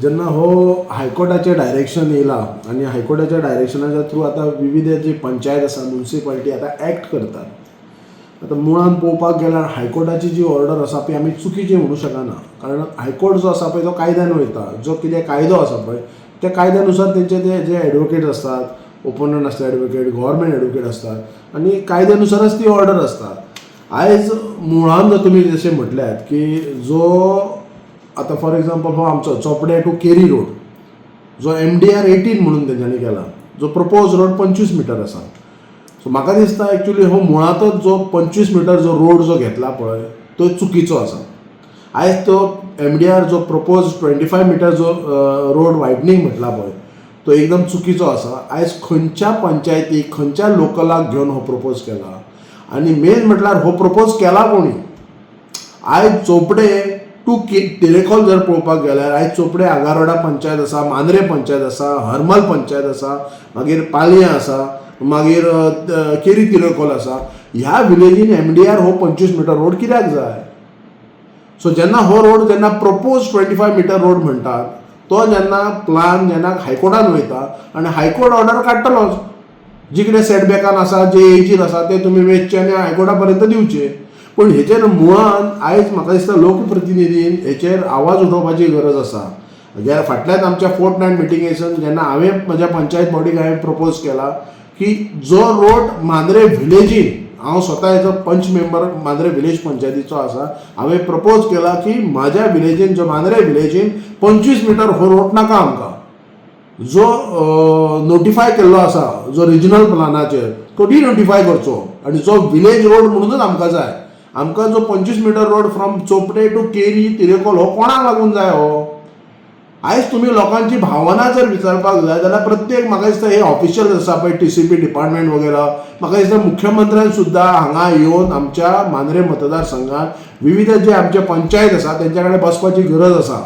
जेन्ना हो हायकोर्टाचें डायरेक्शन येयला आनी हायकोर्टाच्या डायरेक्शनाच्या थ्रू आतां विविध जी पंचायत आसा म्युनिसिपालिटी आतां एक्ट करतात. आतां मुळान पळोवपाक गेल्यार हायकोर्टाची जी ऑर्डर आसा पळय आमी चुकीची म्हणूंक शकना, कारण हायकोर्ट जो आसा पळय तो कायद्यान वयता. जो कितें कायदो आसा पळय त्या कायद्यानुसार तेंचे जे एडवोकेट आसतात, ओपोनंट आसता एडवोकेट, गव्हर्मेंट एडवोकेट असतात आनी कायद्यानुसारच ती ऑर्डर आसता. आयज मुळान जर तुमी जशें म्हटल्यात की जो आतां फॉर एग्जाम्पल हो आमचो चोपडे टू केरी रोड जो MDR 18 म्हणून तेंच्यांनी केला, जो प्रपोज रोड 25 मिटर आसा. सो म्हाका दिसता एक्चुली हो मुळातच जो 25 मिटर जो रोड जो घेतला पळय तो चुकीचो आसा. आयज तो MDR जो प्रपोज 25 मिटर जो रोड वायडनींग म्हटला पळय तो एकदम चुकीचो आसा. आयज खंयच्या पंचायतीक खंयच्या लोकलाक घेवन हो प्रपोज केला आनी मेन म्हटल्यार हो प्रपोज केला कोणी. आयज चोपडे टू तिरेखोल जर पळोवपाक गेल्यार आयज चोपडे आगारोडा पंचायत आसा, मांद्रे पंचायत आसा, हरमल पंचायत आसा, मागीर पालयां आसा, मागीर केरी तिरेखोल आसा. ह्या विलेजीन MDR हो 25 मिटर रोड कित्याक जाय. सो जेन्ना हो रोड जेन्ना प्रपोज 25 मिटर रोड म्हणटात तो जेन्ना प्लान जेन्ना हायकोर्टान वयता आनी हायकोर्ट ऑर्डर काडटलोच. जी कितें सेटबॅकान आसा जे एजीर आसा ते तुमी वेचचे आनी हायकोर्टा पर्यंत दिवचे. पूण हेचेर मुळान आयज म्हाका दिसता लोकप्रतिनिधीन हेचेर आवाज उठोवपाची गरज आसा. फाटल्याच आमच्या फोर्टनायट मिटिंगेसन जेन्ना हांवें म्हज्या पंचायत बॉडीक हांवें प्रपोज केला की जो रोड मांद्रे विलेजीन हांव स्वता हेजो पंच मेंबर मांद्रे विलेज पंचायतीचो आसा, हांवें प्रपोज केला की म्हाज्या विलेजीन जो मांद्रे विलेजीन 25 मिटर हो रोड नाका आमकां. जो नोटिफाय केल्लो आसा जो रिजनल प्लानाचेर तो डिनोटिफाय करचो आनी जो विलेज रोड म्हणूनच आमकां जाय. आमकां जो 25 metre road from Chopde to Keri Terekhol हो कोणाक लागून जाय हो. आयज तुमी लोकांची भावना जर विचारपाक जाय जाल्यार प्रत्येक म्हाका दिसता हे ऑफिशियल आसा पळय TCP डिपार्टमेंट वगैरे म्हाका दिसता मुख्यमंत्र्यान सुद्दां हांगा येवन आमच्या मांद्रे मतदारसंघात विविध जे आमचे पंचायत आसा तेंच्या कडेन बसपाची गरज आसा.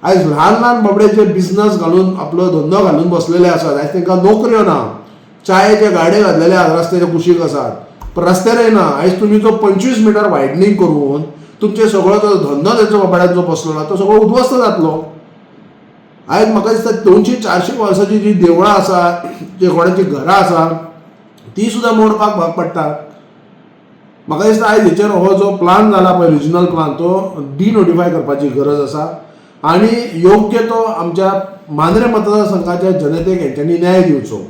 आयज ल्हान ल्हान बाबडे जे बिझनस घालून आपलो धंदो घालून बसलेले आसात, आयज तांकां नोकऱ्यो ना, चायेचे गाडे घातलेले आसात, रस्त्याच्या कुशीक आसात, पण रस्त्यार ना. आयज तुमी जो 25 मिटर वायडनींग करून तुमचे सगळो जो धंदो तेंचो बाबड्यात जो बसलो तो सगळो उद्ध्वस्त जातलो. आयज म्हाका दिसता 200-400 वर्सांची जी देवळां आसा, जे कोणाची घरां आसा ती सुद्दां मोडपाक भाग पडटा. म्हाका दिसता आयज हेचेर हो जो प्लान जाला पळय रिजनल प्लान तो डिनोटिफाय करपाची गरज आसा आनी योग्य तो आमच्या मांद्रे मतदारसंघाच्या जनतेक हेंच्यांनी न्याय दिवचो.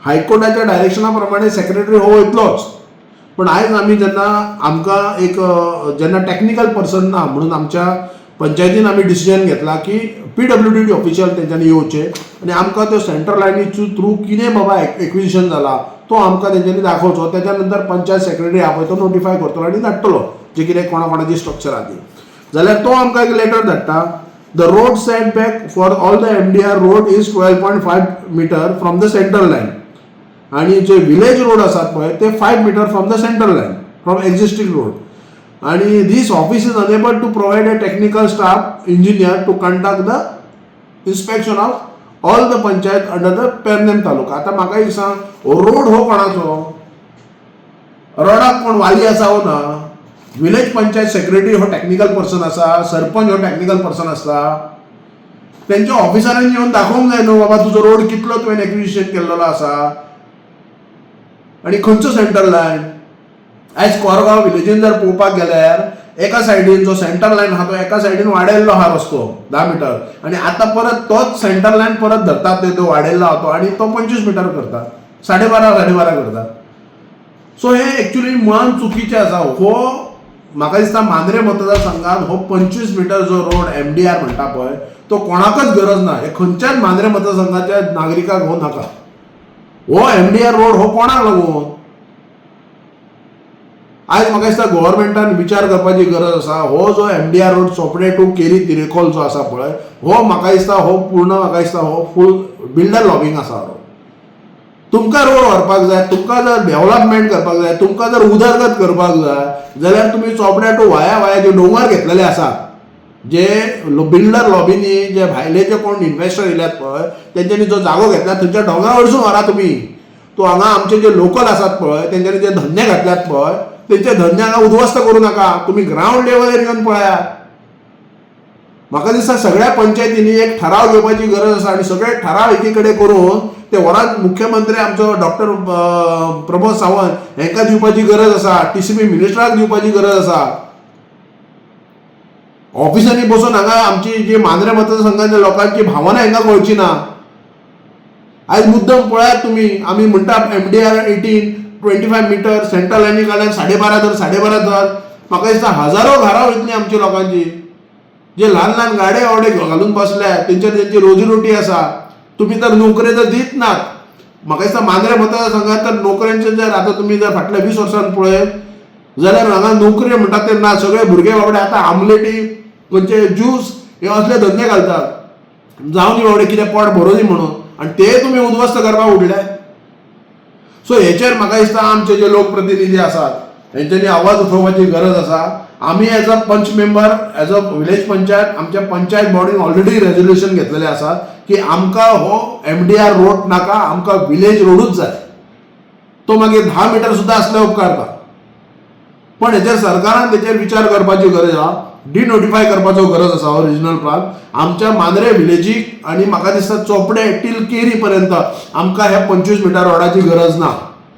हायकोर्टाच्या डायरेक्शना प्रमाणे सेक्रेटरी हो वयतलोच, पण आयज आमी जेन्ना आमकां एक जेन्ना टेक्निकल पर्सन ना म्हणून आमच्या पंचायतीन आमी डिसिजन घेतला की PWD ऑफिशियल तेंच्यांनी येवचे आनी आमकां त्यो सेंट्रल लायनीच्या थ्रू कितें बाबा एक्विजिशन जाला तो आमकां तेंच्यांनी दाखोवचो. त्याच्या नंतर पंचायत सेक्रेटरी आहा पळय तो नोटिफाय करतलो आनी धाडटलो जे कितें कोणाची स्ट्रक्चर आहा ती. जाल्यार तो आमकां एक लेटर धाडटा. The road setback for all the MDR road is 12.5 meter from the central line. आणि जे विलेज रोड आसात पळय ते 5 metre from the central line from existing road. आणि this office is unable to provide a technical staff engineer to conduct the inspection of all the panchayat under the Pernem taluka. आता म्हाका एक सांग रोड हो कोणाचो. रोडाक कोण वाली आसा हो ना. विलेज पंचायत सेक्रेटरी हो टेक्निकल पर्सन आसा, सरपंच हो टेक्निकल पर्सन आसता. त्यांच्या ऑफिसरांनी येवन दाखोवंक जाय न्हू बाबा तुजो रोड कितलो तुवें एक्विजिशन केल्लो आसा आनी खंयचो सेंट्रल लायन. आयज कोरगांव विलेजीन जर पळोवपाक गेल्यार एका सायडीन जो सेंट्रल लायन आहा तो एका सायडीन वाडयल्लो आहा रस्तो 10 मीटर आनी आतां परत तोच सेंट्रल लायन परत धरतात तो वाडयल्लो आहा तो आनी तो 25 मीटर करतात, 12.5 करतात. सो हे एक्चुअली मुळान चुकीचें आसा. हो म्हाका दिसता मांद्रे मतदारसंघात हो 25 मीटर जो रोड MDR म्हणटा पळय तो कोणाकच गरज ना. हे खंयच्याच मांद्रे मतदारसंघाच्या नागरिकाक हो नाका. हो MDR रोड हो कोणाक लागून. आयज म्हाका दिसता गव्हर्मेंटान विचार करपाची गरज आसा. हो जो MDR road Chopde to Keri Terekhol जो आसा पळय हो म्हाका दिसता हो पूर्ण म्हाका दिसता हो फूल बिल्डर लॉबिंग आसा. तुमकां रोड व्हरपाक जाय, तुमकां जर डेव्हलपमेंट करपाक जाय, तुमकां जर उदरगत करपाक जाय जाल्यार तुमी चोपड्या टू वाया जे डोंगर घेतलेले आसात, जे बिल्डर लॉबीनी जे भायले जे कोण इन्व्हेस्टर येयल्यात पळय तेंच्यांनी जो जागो घेतला थंयच्या डोंगरा वयरसून व्हरा तुमी. तो हांगा आमचे जे लोकल आसात पळय तेंच्यांनी जे धंदे घातल्यात पळय तेंचे धंदे हांगा उद्ध्वस्त करूं नाका. तुमी ग्राउंड लेवलार येवन पळयात. म्हाका दिसता सगळ्या पंचायतींनी एक ठराव घेवपाची गरज आसा आनी सगळे ठराव एकी कडेन करून ते वरात मुख्यमंत्री आमचो डॉक्टर प्रमोद सावंत हांकां दिवपाची गरज आसा, TCP मिनिस्टराक दिवपाची गरज आसा. ऑफिसांनी बसून हांगा आमची जी मांद्रे मतदारसंघाच्या लोकांची भावना हांकां कळची ना. आयज मुद्दम पळयात तुमी, आमी म्हणटा MDR 18 25 मिटर सेंट्रल लायनी कडल्यान 12.5 धर. म्हाका दिसता हजारो घरां वयतलीं आमच्या लोकांची, जे ल्हान ल्हान गाडे आवडे घालून बसल्या तेंची रोजीरोटी आसा. तुम्ही तर नोकरी तर दित नात. म्हाका दिसता मांद्रे मतदारसंघात तर नोकऱ्यांचे जर आतां तुमी जर फाटल्या 20 वर्सांत पळयत जाल्यार हांगा नोकरी म्हणटात ते ना. सगळे भुरगे बाबडे आतां आमलेटी खंयचे ज्यूस हे असले धंदे घालतात, जावन दी बाबडे कितें पोट भरोनी म्हणून, आनी ते तुमी उद्ध्वस्त करपाक उडले. सो हेचेर म्हाका दिसता आमचे जे लोकप्रतिनिधी आसात हेंच्यांनी आवाज उठोवपाची गरज आसा. आमी एज अ पंच member, as a village panchayat, आमच्या पंचायत बॉडीन ऑलरेडी रेजोल्युशन घेतलेले आसा की आमकां हो MDR रोड नाका, आमकां विलेज रोडूच जाय. तो मागीर 10 मिटर सुद्दां असल्यार उपकारता. पण हेचेर सरकारान तेचेर विचार करपाची गरज आसा. डिनोटिफाय करपाचो गरज आसा हो रिजनल प्लान आमच्या मांद्रे विलेजीक, आनी म्हाका दिसता चोपडे टील केरी पर्यंत आमकां ह्या 25 मिटर रोडाची गरज ना.